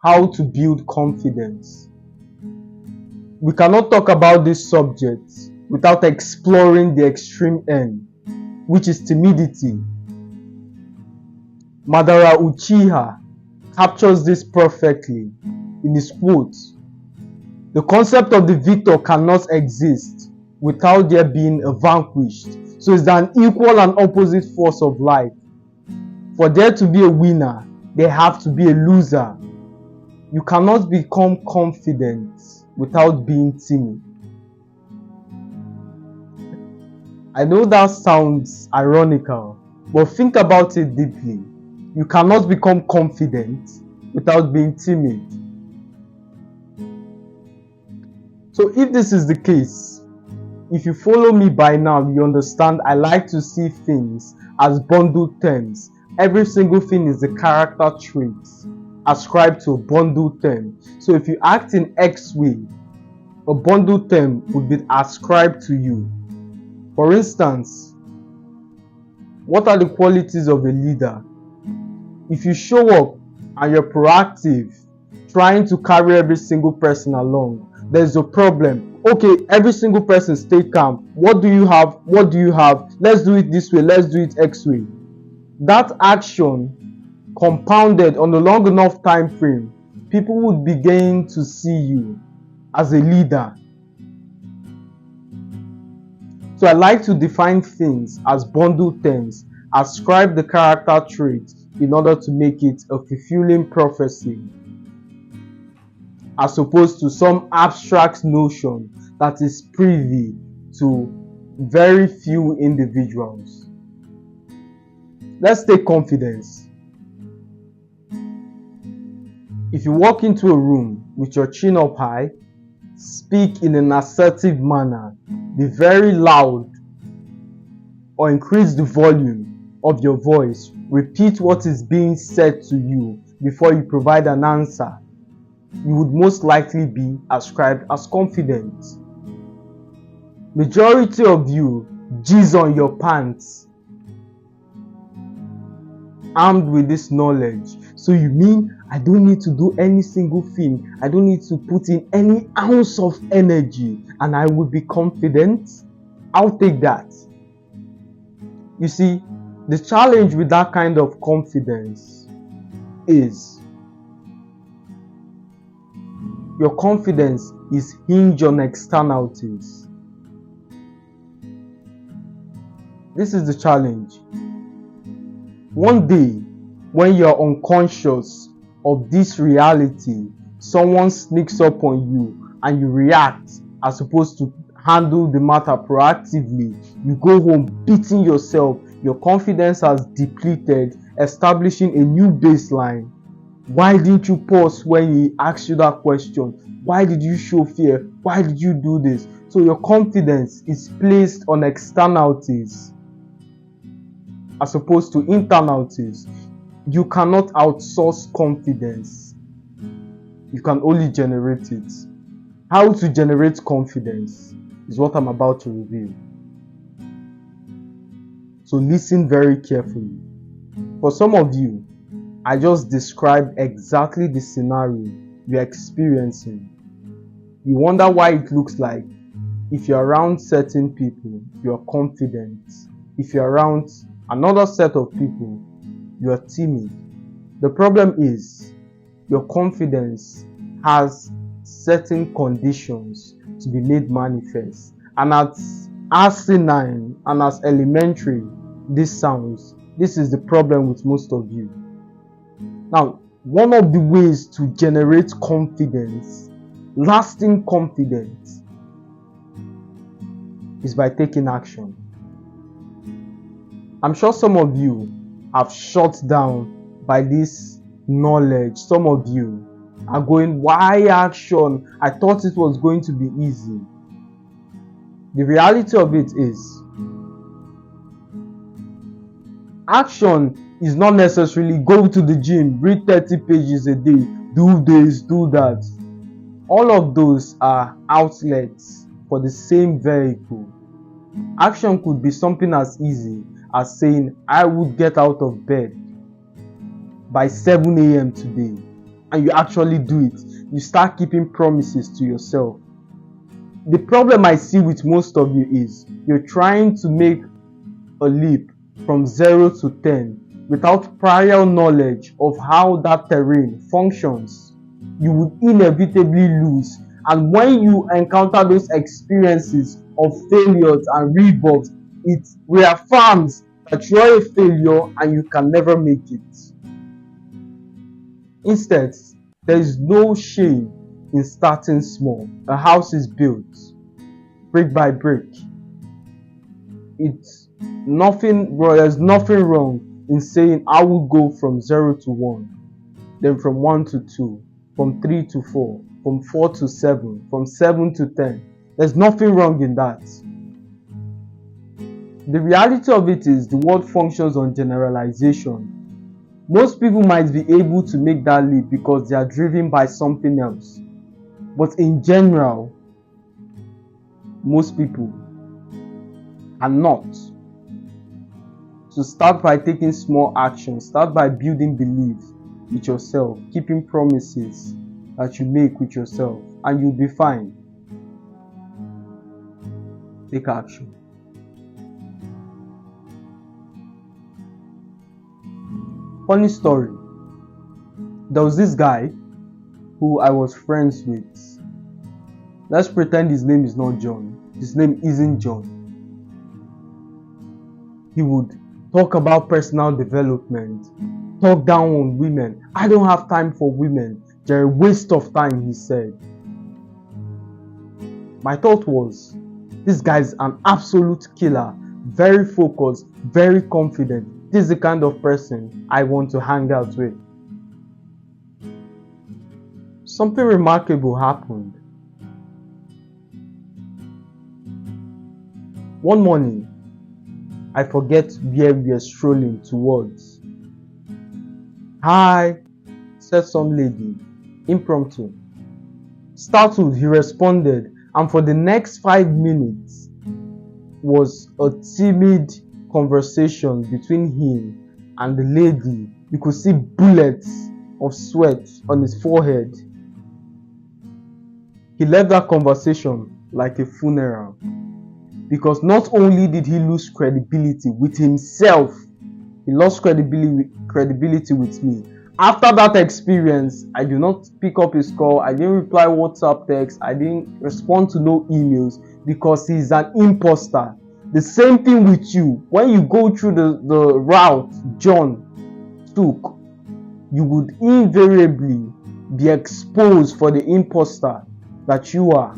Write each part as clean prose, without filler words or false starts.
How to build confidence. We cannot talk about this subject without exploring the extreme end, which is timidity. Madara Uchiha captures this perfectly in his quote: "The concept of the victor cannot exist without there being a vanquished." So it's an equal and opposite force of life. For there to be a winner, there have to be a loser. You cannot become confident without being timid. I know that sounds ironical, but think about it deeply. You cannot become confident without being timid. So if this is the case, if you follow me by now, you understand I like to see things as bundled terms. Every single thing is a character trait ascribed to a bundled term. So if you act in X way, a bundled term would be ascribed to you. For instance, what are the qualities of a leader? If you show up and you're proactive, trying to carry every single person along, there's a problem. Okay, every single person stay calm. What do you have? What do you have? Let's do it this way. Let's do it X way. That action compounded on a long enough time frame, people would begin to see you as a leader. So I like to define things as bundled terms, ascribe the character traits in order to make it a fulfilling prophecy, as opposed to some abstract notion that is privy to very few individuals. Let's take confidence. If you walk into a room with your chin up high, speak in an assertive manner, be very loud, or increase the volume of your voice, repeat what is being said to you before you provide an answer, you would most likely be ascribed as confident. Majority of you jizz on your pants armed with this knowledge. So you mean I don't need to do any single thing, I don't need to put in any ounce of energy, and I would be confident? I'll take that. You see, the challenge with that kind of confidence is your confidence is hinged on externalities. This is the challenge. One day, when you're unconscious of this reality, someone sneaks up on you and you react as opposed to handle the matter proactively. You go home beating yourself. Your confidence has depleted, establishing a new baseline. Why didn't you pause when he asked you that question? Why did you show fear? Why did you do this? So your confidence is placed on externalities as opposed to internalities. You cannot outsource confidence. You can only generate it. How to generate confidence is what I'm about to reveal. So listen very carefully. For some of you, I just described exactly the scenario you're experiencing. You wonder why it looks like if you're around certain people, you're confident. If you're around another set of people, you are timid. The problem is your confidence has certain conditions to be made manifest. And as asinine and as elementary this sounds, this is the problem with most of you. Now, one of the ways to generate confidence, lasting confidence, is by taking action. I'm sure some of you have shut down by this knowledge. Some of you are going, why action? I thought it was going to be easy. The reality of it is, action is not necessarily go to the gym, read 30 pages a day, do this, do that. All of those are outlets for the same vehicle. Action could be something as easy as saying, I would get out of bed by 7 a.m. today. and you actually do it. You start keeping promises to yourself. The problem I see with most of you is you're trying to make a leap from 0 to 10 without prior knowledge of how that terrain functions. You would inevitably lose, and when you encounter those experiences of failures and rebuffs, it reaffirms that you're a failure and you can never make it. Instead, there is no shame in starting small. A house is built brick by brick. There's nothing wrong in saying I will go from 0 to 1, then from 1 to 2, from 3 to 4, from 4 to 7, from 7 to 10. There's nothing wrong in that. The reality of it is the world functions on generalization. Most people might be able to make that leap because they are driven by something else. But in general, most people are not. So start by taking small actions. Start by building belief with yourself, keeping promises that you make with yourself, and you'll be fine. Take action. Funny story. There was this guy who I was friends with. Let's pretend his name is not John. His name isn't John. He would talk about personal development, talk down on women. I don't have time for women. They're a waste of time, he said. My thought was, this guy's an absolute killer, very focused, very confident. This is the kind of person I want to hang out with. Something remarkable happened. One morning, I forget where we are strolling towards. Hi, said some lady, impromptu. Startled, he responded, and for the next 5 minutes was a timid conversation between him and the lady. You could see bullets of sweat on his forehead. He left that conversation like a funeral, because not only did he lose credibility with himself, he lost credibility with me. After that experience, I did not pick up his call, I didn't reply WhatsApp text, I didn't respond to no emails, because he's an imposter. The same thing with you. When you go through the route John took, you would invariably be exposed for the imposter that you are.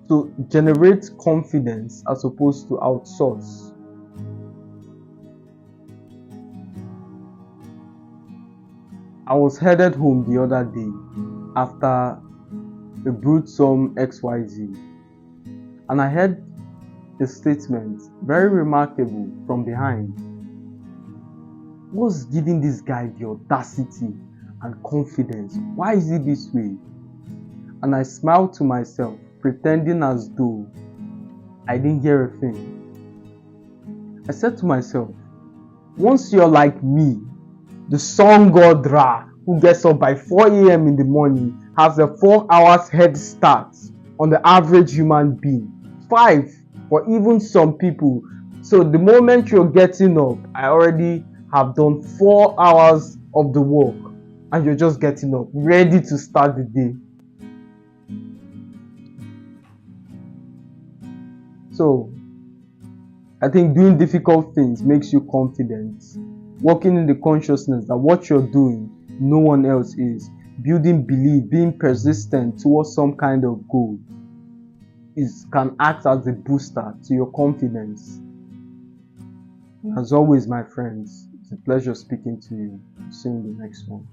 So generate confidence as opposed to outsource. I was headed home the other day after a brutesome XYZ, and I heard a statement, very remarkable, from behind. What's giving this guy the audacity and confidence? Why is he this way? And I smiled to myself, pretending as though I didn't hear a thing. I said to myself, once you're like me, the sun god Ra, who gets up by 4 a.m. in the morning, has a 4 hours head start on the average human being. 5 for even some people. So the moment you're getting up, I already have done 4 hours of the work, and you're just getting up, ready to start the day. So I think doing difficult things makes you confident. Working in the consciousness that what you're doing, no one else is. Building belief, being persistent towards some kind of goal can act as a booster to your confidence. As always, my friends, it's a pleasure speaking to you. See you in the next one.